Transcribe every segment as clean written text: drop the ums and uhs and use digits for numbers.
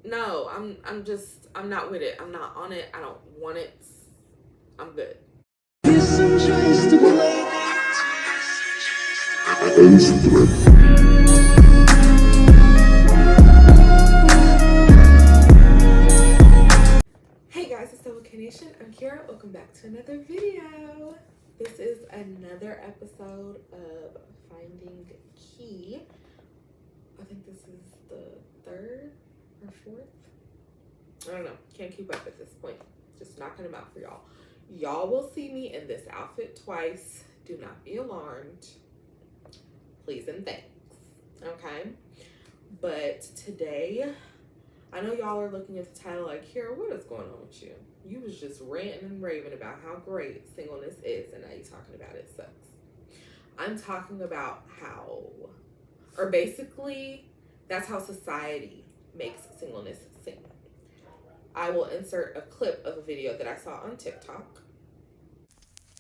No, I'm not with it. I'm not on it. I don't want it. I'm good. Hey guys, it's Double K Nation. I'm Kira. Welcome back to another video. This is another episode of Finding Key. I think this is the third or fourth. I don't know. Can't keep up at this point. Just knocking them out for y'all. Y'all will see me in this outfit twice. Do not be alarmed. Please and thanks. Okay? But today, I know y'all are looking at the title like, Kira, what is going on with you? You was just ranting and raving about how great singleness is, and now you're talking about it sucks. I'm talking about how, or basically, that's how society makes singleness seem. I will insert a clip of a video that I saw on TikTok.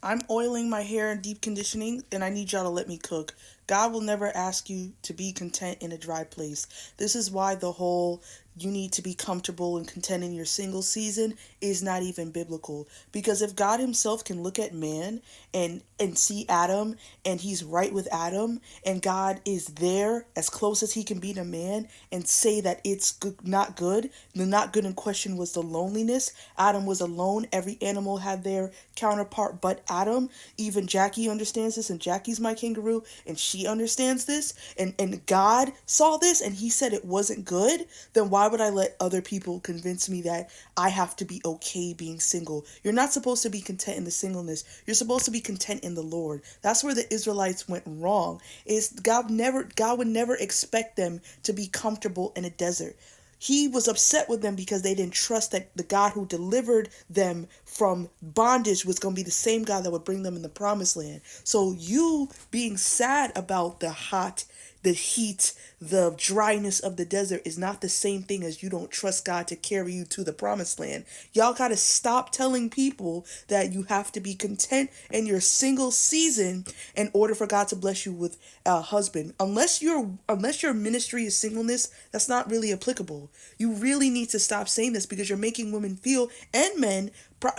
I'm oiling my hair and deep conditioning, and I need y'all to let me cook. God will never ask you to be content in a dry place. This is why the whole you need to be comfortable and content in your single season is not even biblical. Because if God himself can look at man and see Adam, and he's right with Adam, and God is there as close as he can be to man, and say that it's good, not good, the not good in question was the loneliness. Adam was alone. Every animal had their counterpart but Adam. Even Jackie understands this, and Jackie's my kangaroo, and she understands this, and God saw this, and he said it wasn't good. Then why would I let other people convince me that I have to be okay being single? You're not supposed to be content in the singleness. You're supposed to be content in the Lord. That's where the Israelites went wrong. Is God would never expect them to be comfortable in a desert. He was upset with them because they didn't trust that the God who delivered them from bondage was going to be the same God that would bring them in the promised land. So you being sad about the heat, the dryness of the desert is not the same thing as you don't trust God to carry you to the promised land. Y'all got to stop telling people that you have to be content in your single season in order for God to bless you with a husband. Unless your ministry is singleness, that's not really applicable. You really need to stop saying this, because you're making women feel, and men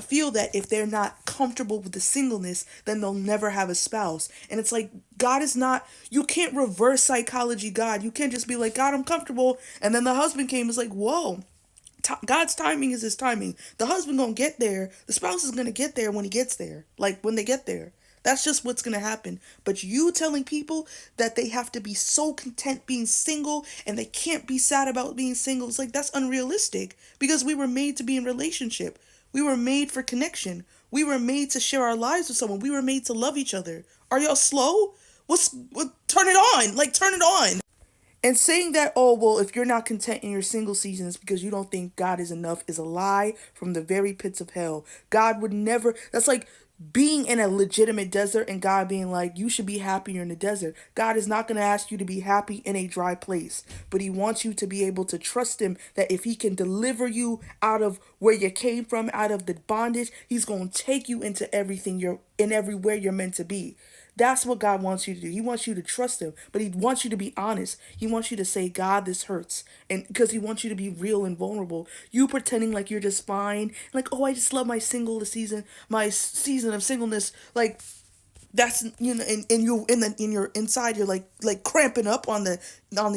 feel, that if they're not comfortable with the singleness, then they'll never have a spouse. And it's like, God is not, you can't reverse psychology God. You can't just be like, God, I'm comfortable, and then the husband came, it's like, whoa. God's timing is his timing. The husband gonna get there. The spouse is gonna get there when he gets there. Like, when they get there. That's just what's gonna happen. But you telling people that they have to be so content being single and they can't be sad about being single, it's like, that's unrealistic. Because we were made to be in relationship. We were made for connection. We were made to share our lives with someone. We were made to love each other. Are y'all slow? Turn it on. Like, turn it on. And saying that, oh, well, if you're not content in your single season, it's because you don't think God is enough, is a lie from the very pits of hell. God would never, that's like being in a legitimate desert and God being like, you should be happier in the desert. God is not going to ask you to be happy in a dry place, but he wants you to be able to trust him that if he can deliver you out of where you came from, out of the bondage, he's going to take you into everything everywhere you're meant to be. That's what God wants you to do. He wants you to trust him, but he wants you to be honest. He wants you to say, God, this hurts. And because he wants you to be real and vulnerable. You pretending like you're just fine. Like, oh, I just love my season of singleness. Like, that's, and you in your inside, you're like cramping up on the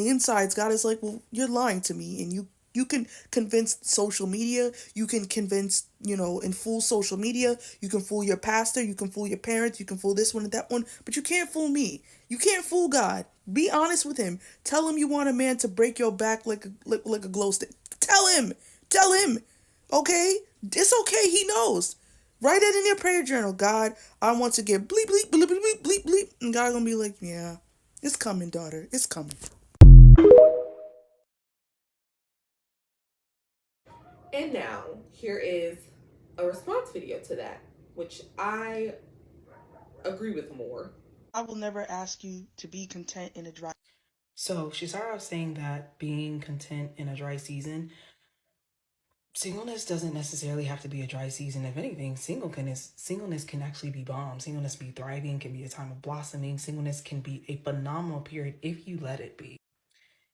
insides. God is like, well, you're lying to me. And you can convince social media, you can convince, and fool social media, you can fool your pastor, you can fool your parents, you can fool this one and that one, but you can't fool me. You can't fool God. Be honest with him. Tell him you want a man to break your back like a glow stick. Tell him, okay? It's okay, he knows. Write it in your prayer journal. God, I want to get bleep, bleep, bleep, bleep, bleep, bleep, bleep. And God's gonna be like, yeah, it's coming, daughter. It's coming. And now, here is a response video to that, which I agree with more. I will never ask you to be content in a dry. So she started off saying that being content in a dry season, singleness doesn't necessarily have to be a dry season. If anything, singleness can actually be bomb. Singleness be thriving, can be a time of blossoming. Singleness can be a phenomenal period if you let it be.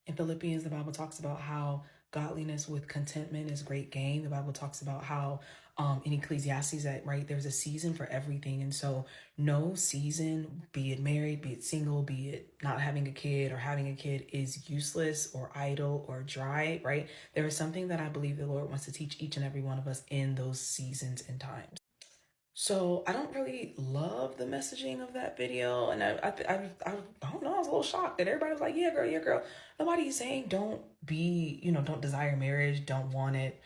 In Philippians, the Bible talks about how godliness with contentment is great gain. The Bible talks about how in Ecclesiastes that, right, there's a season for everything. And so no season, be it married, be it single, be it not having a kid or having a kid, is useless or idle or dry, right? There is something that I believe the Lord wants to teach each and every one of us in those seasons and times. So I don't really love the messaging of that video, and I don't know. I was a little shocked that everybody was like, "Yeah, girl, yeah, girl." Nobody's saying don't desire marriage, don't want it,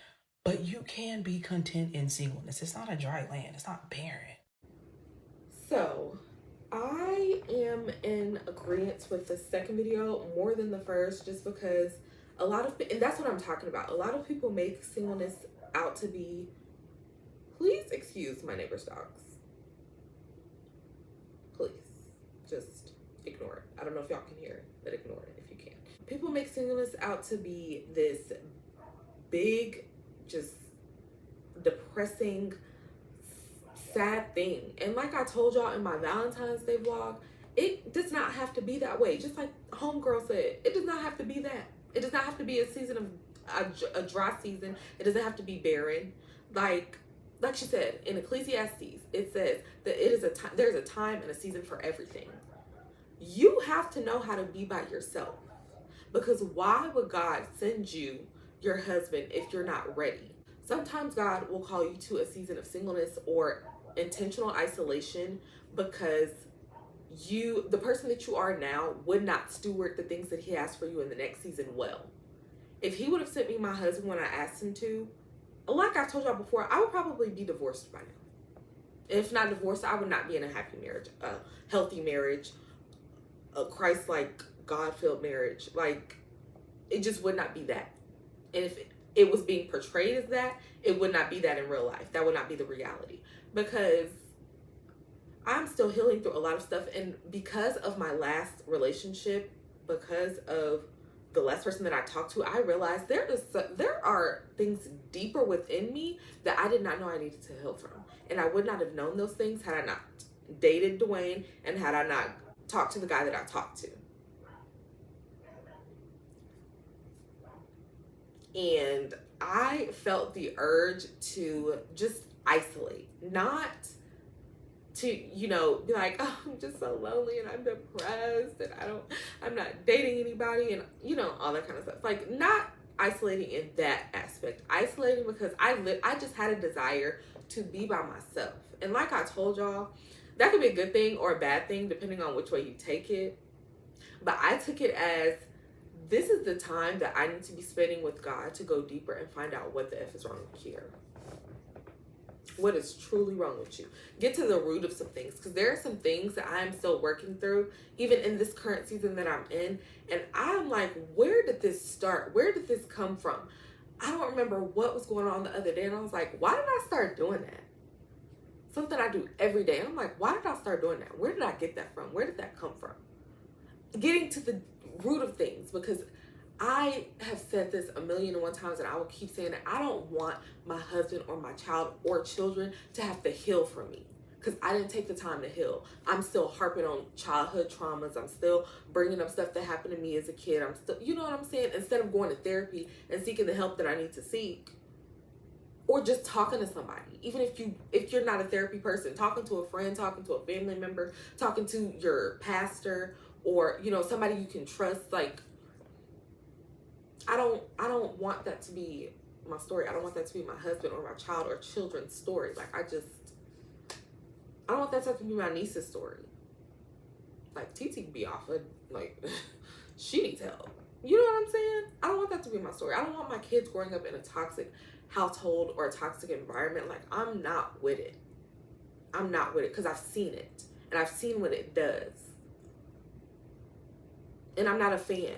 but you can be content in singleness. It's not a dry land. It's not barren. So, I am in agreement with the second video more than the first, just because and that's what I'm talking about. A lot of people make singleness out to be. Please excuse my neighbor's dogs. Please. Just ignore it. I don't know if y'all can hear it, but ignore it if you can. People make singleness out to be this big, just depressing, sad thing. And like I told y'all in my Valentine's Day vlog, it does not have to be that way. Just like homegirl said, it does not have to be that. It does not have to be a season of a dry season. It doesn't have to be barren. Like she said in Ecclesiastes, it says that there's a time and a season for everything. You have to know how to be by yourself, because why would God send you your husband if you're not ready? Sometimes God will call you to a season of singleness or intentional isolation because the person that you are now would not steward the things that he has for you in the next season well. If he would have sent me my husband when I asked him to, like I've told y'all before, I would probably be divorced by now. If not divorced, I would not be in a happy marriage, a healthy marriage, a Christ-like, God-filled marriage. Like, it just would not be that. And if it was being portrayed as that, it would not be that in real life. That would not be the reality. Because I'm still healing through a lot of stuff. And because of my last relationship, because of the last person that I talked to, I realized there are things deeper within me that I did not know I needed to heal from. And I would not have known those things had I not dated Dwayne and had I not talked to the guy that I talked to. And I felt the urge to just isolate, not to, be like, oh, I'm just so lonely and I'm depressed and I'm not dating anybody and, all that kind of stuff. Like, not isolating in that aspect. Isolating because I just had a desire to be by myself. And like I told y'all, that could be a good thing or a bad thing depending on which way you take it. But I took it as, this is the time that I need to be spending with God to go deeper and find out what the F is wrong with you. What is truly wrong with you? Get to the root of some things, because there are some things that I'm still working through, even in this current season that I'm in. And I'm like, where did this start? Where did this come from? I don't remember what was going on the other day. And I was like, why did I start doing that? Something I do every day. And I'm like, why did I start doing that? Where did I get that from? Where did that come from? Getting to the root of things, because I have said this 1,000,001 times, and I will keep saying it. I don't want my husband or my child or children to have to heal from me, because I didn't take the time to heal. I'm still harping on childhood traumas. I'm still bringing up stuff that happened to me as a kid. I'm still, you know what I'm saying? Instead of going to therapy and seeking the help that I need to seek, or just talking to somebody. Even if you're not a therapy person, talking to a friend, talking to a family member, talking to your pastor, or, somebody you can trust. Like, I don't want that to be my story. I don't want that to be my husband or my child or children's story. Like, I don't want that to be my niece's story. Like, TT be off of, like, she needs help. You know what I'm saying? I don't want that to be my story. I don't want my kids growing up in a toxic household or a toxic environment. Like, I'm not with it. I'm not with it, because I've seen it. And I've seen what it does. And I'm not a fan.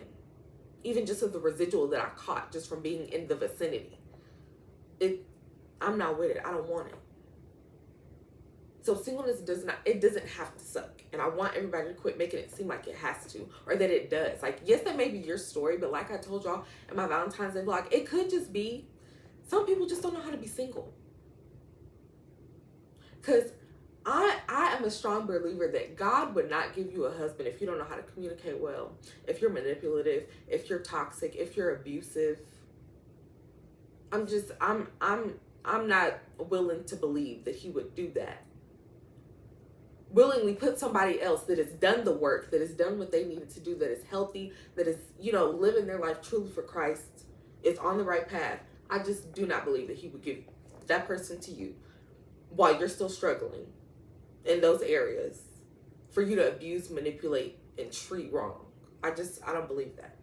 Even just of the residual that I caught just from being in the vicinity. I'm not with it. I don't want it. So singleness doesn't have to suck. And I want everybody to quit making it seem like it has to, or that it does. Like, yes, that may be your story, but like I told y'all in my Valentine's Day vlog, it could just be some people just don't know how to be single. Because I am a strong believer that God would not give you a husband if you don't know how to communicate well, if you're manipulative, if you're toxic, if you're abusive. I'm not willing to believe that he would do that. Willingly put somebody else that has done the work, that has done what they needed to do, that is healthy, that is, living their life truly for Christ, is on the right path. I just do not believe that he would give that person to you while you're still struggling in those areas for you to abuse, manipulate, and treat wrong. I don't believe that.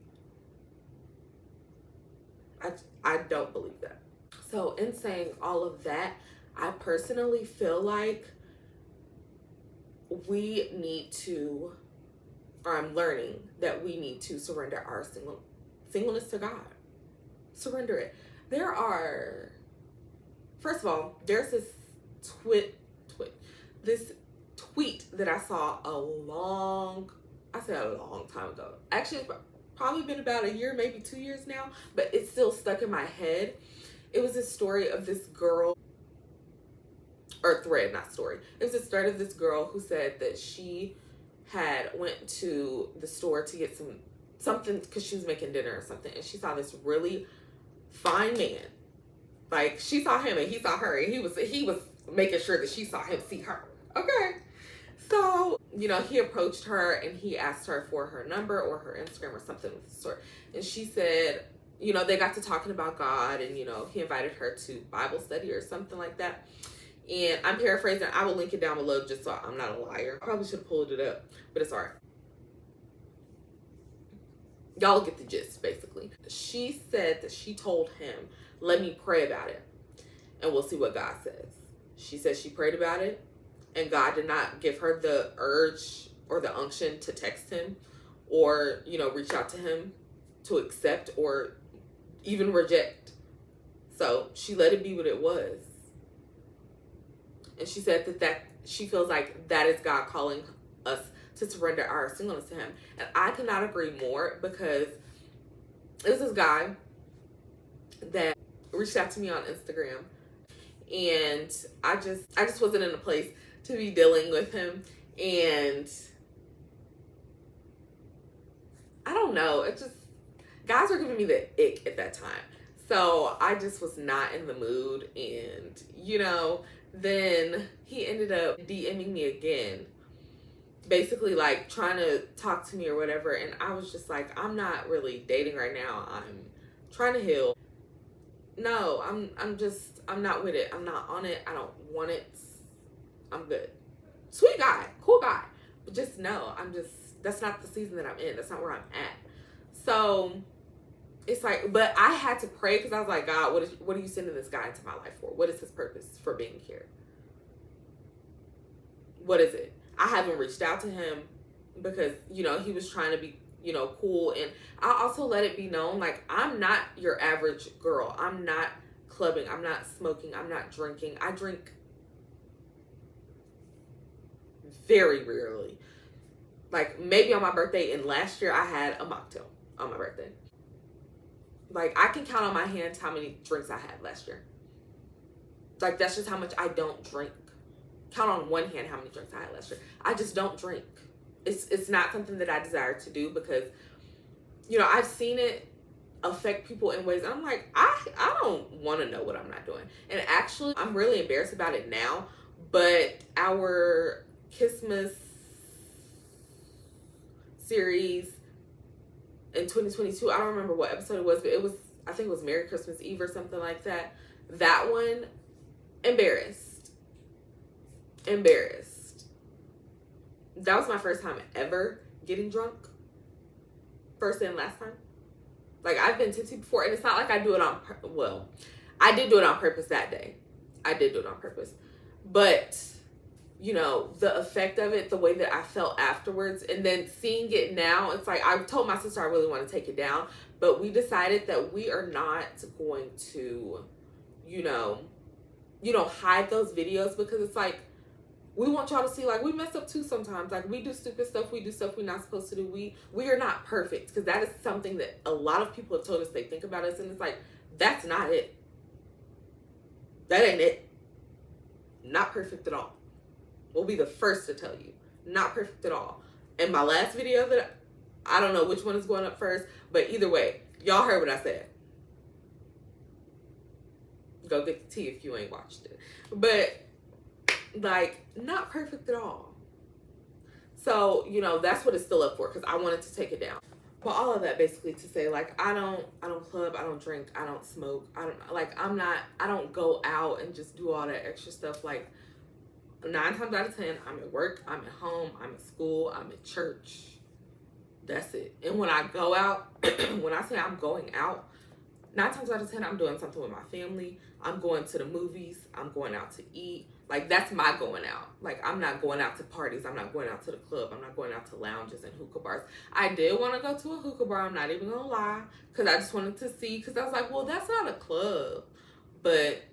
I don't believe that. So in saying all of that, I personally feel like we need to, or I'm learning that we need to surrender our singleness to God. Surrender it. First of all, there's this tweet that I saw a long time ago. Actually, it's probably been about a year, maybe 2 years now, but it's still stuck in my head. It was a story of this girl, or thread, not story. It was a thread of this girl who said that she had went to the store to get something because she was making dinner or something, and she saw this really fine man. Like, she saw him and he saw her, and he was making sure that she saw him see her. Okay. So, he approached her and he asked her for her number or her Instagram or something of the sort. And she said, they got to talking about God, and, he invited her to Bible study or something like that. And I'm paraphrasing. I will link it down below just so I'm not a liar. I probably should have pulled it up, but it's all right. Y'all get the gist, basically. She said that she told him, let me pray about it, and we'll see what God says. She said she prayed about it, and God did not give her the urge or the unction to text him or, reach out to him to accept or even reject. So she let it be what it was. And she said that she feels like that is God calling us to surrender our singleness to him. And I cannot agree more, because it was this guy that reached out to me on Instagram, and I just wasn't in a place to be dealing with him. And I don't know, it just, guys were giving me the ick at that time. So I just was not in the mood. And, then he ended up DMing me again, basically like trying to talk to me or whatever. And I was just like, I'm not really dating right now. I'm trying to heal. No, I'm not with it. I'm not on it. I don't want it. I'm good. Sweet guy, cool guy. But just no, that's not the season that I'm in. That's not where I'm at. So it's like, but I had to pray, because I was like, God, what are you sending this guy into my life for? What is his purpose for being here? What is it? I haven't reached out to him because, he was trying to be, cool. And I also let it be known, like, I'm not your average girl. I'm not clubbing. I'm not smoking. I'm not drinking. I drink very rarely. Like, maybe on my birthday, and last year I had a mocktail on my birthday. Like, I can count on my hands how many drinks I had last year. Like, that's just how much I don't drink. Count on one hand how many drinks I had last year. I just don't drink. It's not something that I desire to do, because, I've seen it affect people in ways, and I'm like, I don't want to know what I'm not doing. And actually, I'm really embarrassed about it now, but our Christmas series in 2022, I don't remember what episode it was, but I think it was Merry Christmas Eve or something like that. That one, embarrassed. That was my first time ever getting drunk. First and last time. Like, I've been tipsy before, and it's not like I do it on I did do it on purpose that day. I did do it on purpose. But, the effect of it, the way that I felt afterwards, and then seeing it now, it's like, I told my sister I really want to take it down, but we decided that we are not going to, hide those videos, because it's like, we want y'all to see, like, we mess up too sometimes. Like, we do stupid stuff. We do stuff we're not supposed to do. We are not perfect, because that is something that a lot of people have told us they think about us, and it's like, that's not it. That ain't it. Not perfect at all. We'll be the first to tell you. Not perfect at all. And my last video that, I don't know which one is going up first, but either way, y'all heard what I said. Go get the tea if you ain't watched it. But like, not perfect at all. So, you know, that's what it's still up for, because I wanted to take it down. But all of that basically to say, like, I don't club, I don't drink, I don't smoke, I don't go out and just do all that extra stuff. Like, 9 times out of 10, I'm at work, I'm at home, I'm at school, I'm at church. That's it. And when I go out, when I say I'm going out, 9 times out of 10, I'm doing something with my family. I'm going to the movies. I'm going out to eat. Like, that's my going out. Like, I'm not going out to parties. I'm not going out to the club. I'm not going out to lounges and hookah bars. I did want to go to a hookah bar. I'm not even going to lie. Because I just wanted to see. Because I was like, well, that's not a club. But,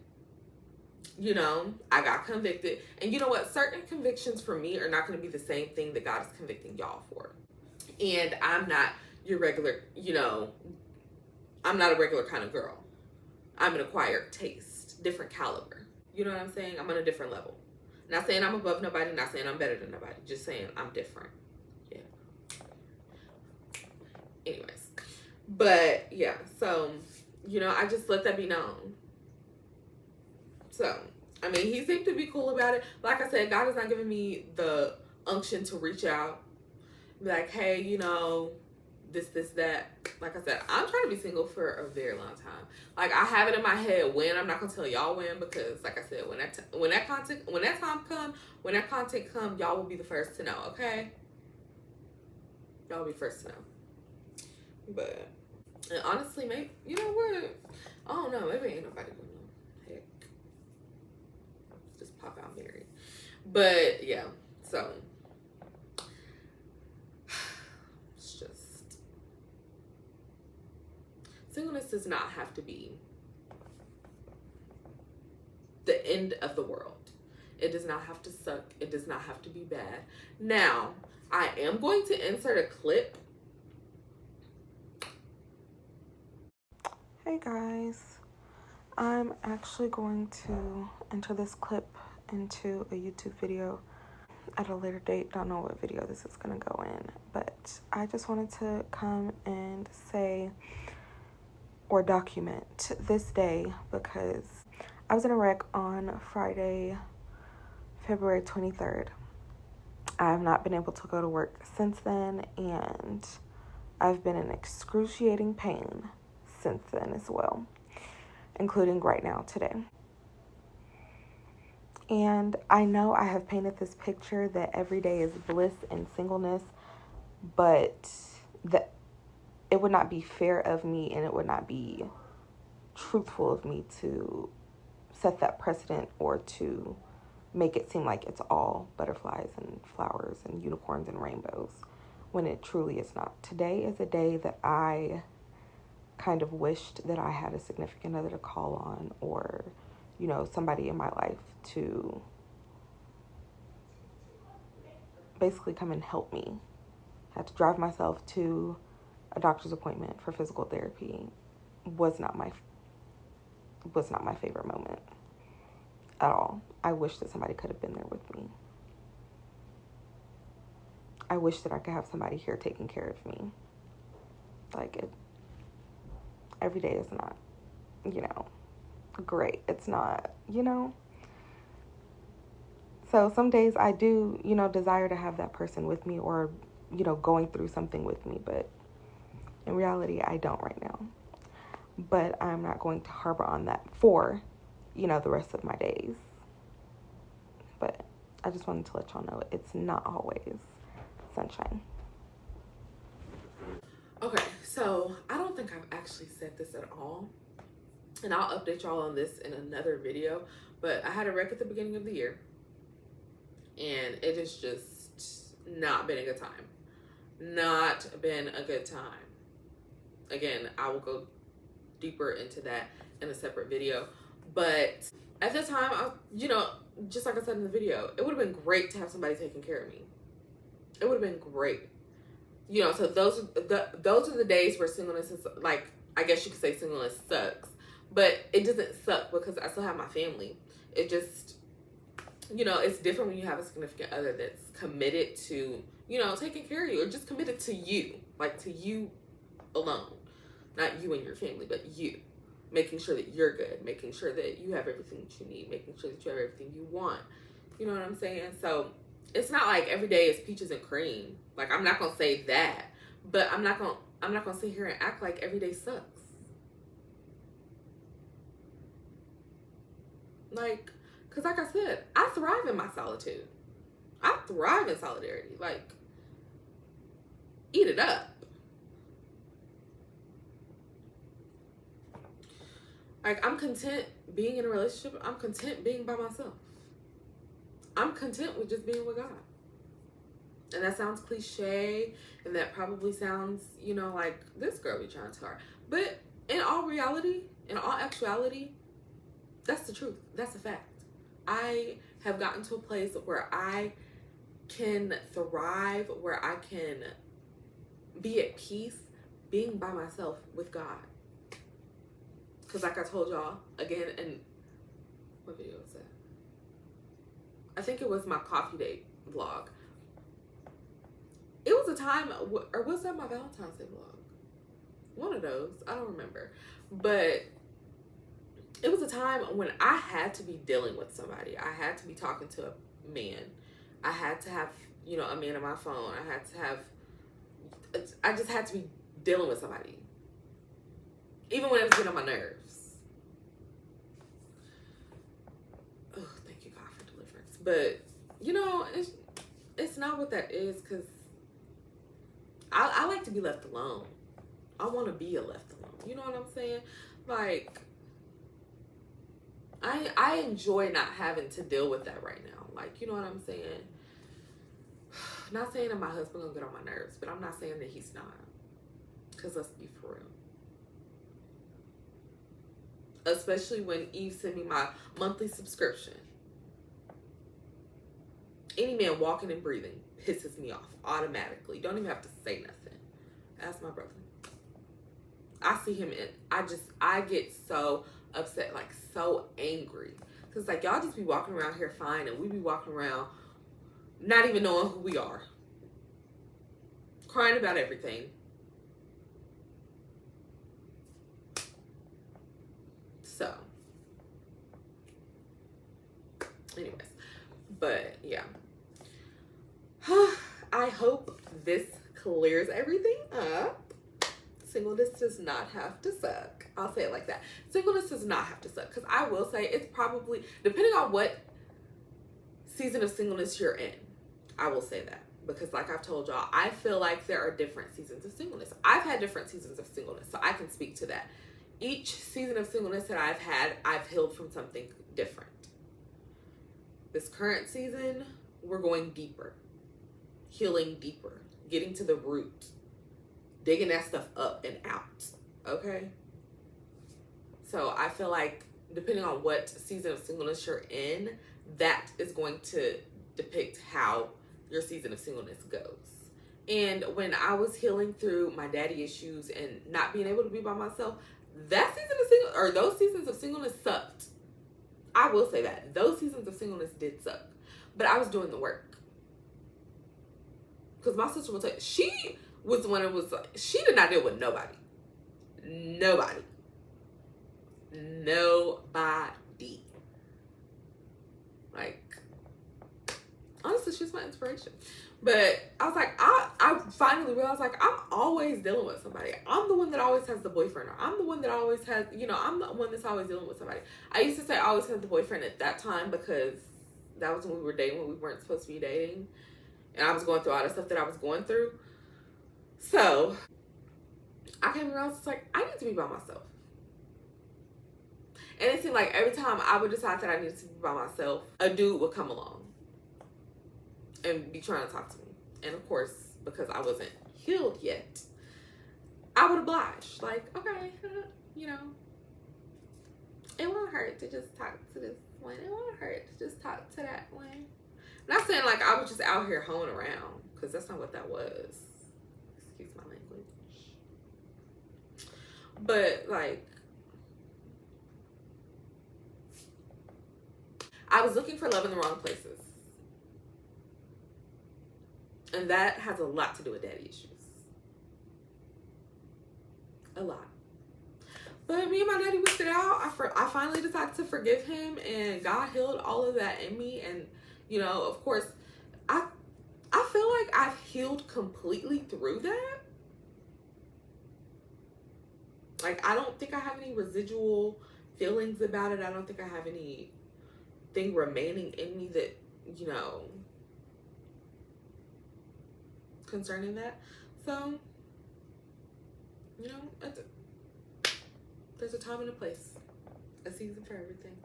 you know, I got convicted. And you know what? Certain convictions for me are not going to be the same thing that God is convicting y'all for. And I'm not your regular, you know, I'm not a regular kind of girl. I'm an acquired taste, different caliber. You know what I'm saying? I'm on a different level. Not saying I'm above nobody, not saying I'm better than nobody. Just saying I'm different. Yeah. Anyways. But, yeah. So, you know, I just let that be known. So, I mean, he seemed to be cool about it. Like I said, God has not given me the unction to reach out. Be like, hey, you know, this, that. Like I said, I'm trying to be single for a very long time. Like, I have it in my head when. I'm not gonna tell y'all when, because like I said, when that content come, y'all will be the first to know. Okay, y'all will be first to know. But, and honestly, maybe, you know what? I don't know. Maybe ain't nobody gonna know. Heck, just pop out married. But yeah, so. Singleness does not have to be the end of the world. It does not have to suck. It does not have to be bad. Now, I am going to insert a clip. Hey guys, I'm actually going to enter this clip into a YouTube video at a later date. Don't know what video this is gonna go in, but I just wanted to come and say or document this day because I was in a wreck on Friday, February 23rd. I have not been able to go to work since then, and I've been in excruciating pain since then as well, including right now today. And I know I have painted this picture that every day is bliss and singleness, but it would not be fair of me, and it would not be truthful of me to set that precedent or to make it seem like it's all butterflies and flowers and unicorns and rainbows when it truly is not. Today is a day that I kind of wished that I had a significant other to call on, or, you know, somebody in my life to basically come and help me. I had to drive myself to a doctor's appointment for physical therapy. Was not my favorite moment at all. I wish that somebody could have been there with me. I wish that I could have somebody here taking care of me. Like, every day is not, you know, great. It's not, you know. So some days I do, you know, desire to have that person with me, or, you know, going through something with me, but in reality, I don't right now. But I'm not going to harbor on that for, you know, the rest of my days. But I just wanted to let y'all know it's not always sunshine. Okay, so I don't think I've actually said this at all. And I'll update y'all on this in another video. But I had a wreck at the beginning of the year. And it has just not been a good time. Not been a good time. Again, I will go deeper into that in a separate video. But at the time, you know, just like I said in the video, it would have been great to have somebody taking care of me. It would have been great. You know, so those are the days where singleness is, like, I guess you could say singleness sucks. But it doesn't suck because I still have my family. It just, you know, it's different when you have a significant other that's committed to, you know, taking care of you, or just committed to you, like to you alone. Not you and your family, but you. making sure that you're good, making sure that you have everything that you need, making sure that you have everything you want. You know what I'm saying? So it's not like every day is peaches and cream. Like, I'm not gonna say that, but I'm not gonna sit here and act like every day sucks. Like, cause like I said, I thrive in my solitude. I thrive in solidarity. Like, eat it up. Like, I'm content being in a relationship. I'm content being by myself. I'm content with just being with God. And that sounds cliche, and that probably sounds, you know, like, this girl be trying too hard. But in all reality, in all actuality, that's the truth. That's a fact. I have gotten to a place where I can thrive, where I can be at peace being by myself with God. Because like I told y'all, again, and what video was that? I think it was my coffee date vlog. It was a time, or was that my Valentine's Day vlog? One of those. I don't remember. But it was a time when I had to be dealing with somebody. I had to be talking to a man. I had to have, you know, a man on my phone. I just had to be dealing with somebody. Even when it was getting on my nerves. Oh, thank you, God, for deliverance. But, you know, it's not what that is, because I like to be left alone. I want to be left alone. You know what I'm saying? Like, I enjoy not having to deal with that right now. Like, you know what I'm saying? Not saying that my husband gonna get on my nerves, but I'm not saying that he's not. Because let's be for real. Especially when Eve sent me my monthly subscription. Any man walking and breathing pisses me off automatically. Don't even have to say nothing. Ask my brother. I see him and I get so upset, like so angry. Cause like, y'all just be walking around here fine, and we be walking around not even knowing who we are. Crying about everything. So, anyways, but yeah. I hope this clears everything up. Singleness does not have to suck. I'll say it like that. Singleness does not have to suck. Because I will say, it's probably, depending on what season of singleness you're in, I will say that. Because like I've told y'all, I feel like there are different seasons of singleness. I've had different seasons of singleness, so I can speak to that. Each season of singleness that I've had, I've healed from something different. This current season, we're going deeper. Healing deeper. Getting to the root. Digging that stuff up and out. Okay? So I feel like depending on what season of singleness you're in, that is going to depict how your season of singleness goes. And when I was healing through my daddy issues and not being able to be by myself, that season of singleness, or those seasons of singleness sucked. I will say that. Those seasons of singleness did suck. But I was doing the work. Because my sister will tell you, she was the one that was like, she did not deal with nobody. Nobody. Like, honestly, she's my inspiration. But I was like, I finally realized, like, I'm always dealing with somebody. I'm the one that always has the boyfriend, or I'm the one that always has, you know, I'm the one that's always dealing with somebody. I used to say I always had the boyfriend at that time because that was when we were dating, when we weren't supposed to be dating. And I was going through all the stuff that I was going through. So I came around, it's like, I need to be by myself. And it seemed like every time I would decide that I needed to be by myself, a dude would come along and be trying to talk to me. And of course, because I wasn't healed yet, I would oblige. Like, okay, you know, it won't hurt to just talk to this one. It won't hurt to just talk to that one. Not saying like I was just out here hoeing around, because that's not what that was. Excuse my language. But like, I was looking for love in the wrong places. And that has a lot to do with daddy issues. A lot. But me and my daddy worked it out. I finally decided to forgive him, and God healed all of that in me. And, you know, of course, I feel like I've healed completely through that. Like, I don't think I have any residual feelings about it. I don't think I have anything remaining in me that, you know, concerning that. So, you know, there's a time and a place, a season for everything.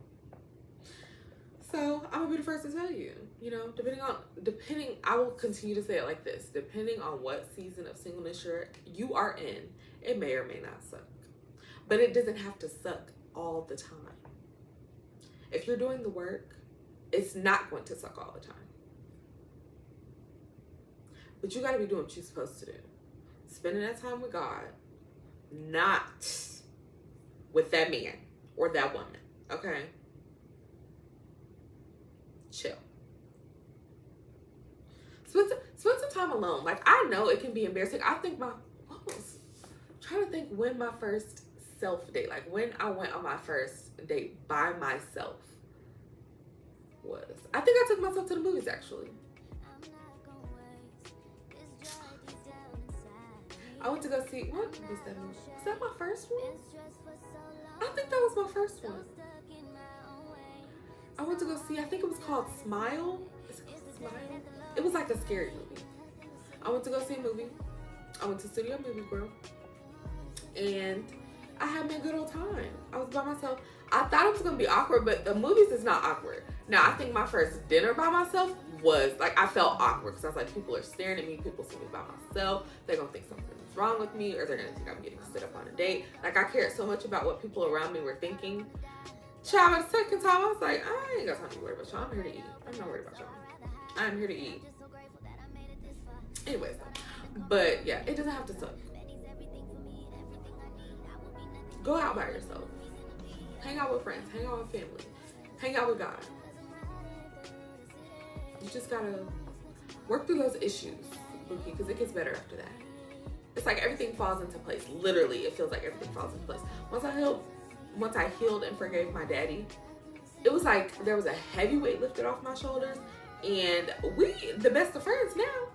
So I'm gonna be the first to tell you, you know, depending, I will continue to say it like this, depending on what season of singleness you are in, it may or may not suck. But it doesn't have to suck all the time. If you're doing the work, it's not going to suck all the time. But you gotta be doing what you're supposed to do. Spending that time with God, not with that man or that woman, okay? Chill. Spend some time alone. Like, I know it can be embarrassing. I think trying to think when my first self date, like when I went on my first date by myself was. I think I took myself to the movies, actually. I went to go see, what was that movie? Was that my first one? I think that was my first one. I went to go see, I think it was called Smile. Is it called Smile? It was like a scary movie. I went to go see a movie. I went to Studio Movie Girl. And I had me a good old time. I was by myself. I thought it was going to be awkward, but the movies is not awkward. Now, I think my first dinner by myself was, like, I felt awkward because I was like, people are staring at me. People see me by myself. They're going to think something's wrong with me, or they're going to think I'm getting set up on a date. Like, I cared so much about what people around me were thinking. Child, the second time, I was like, I ain't got time to be worried about y'all. I'm here to eat. I'm not worried about y'all. I'm here to eat. Anyways, but yeah, it doesn't have to suck. Go out by yourself. Hang out with friends. Hang out with family. Hang out with God. You just gotta work through those issues, Bookie, because it gets better after that. It's like everything falls into place. Literally, it feels like everything falls into place. Once I healed and forgave my daddy, it was like there was a heavy weight lifted off my shoulders, and we the best of friends now.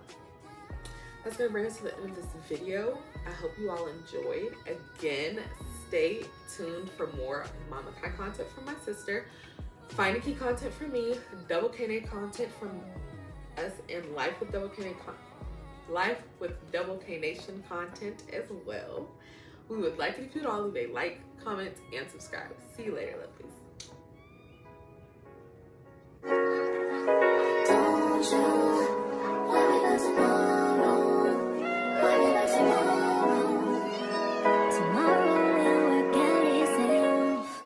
That's gonna bring us to the end of this video. I hope you all enjoyed. Again, stay tuned for more Mama Kai content from my sister, Find a Key content from me, Double K content from us, and Life with Double K Nation content as well. We would like it if you'd all leave a like, comment, and subscribe. See you later, lovelies.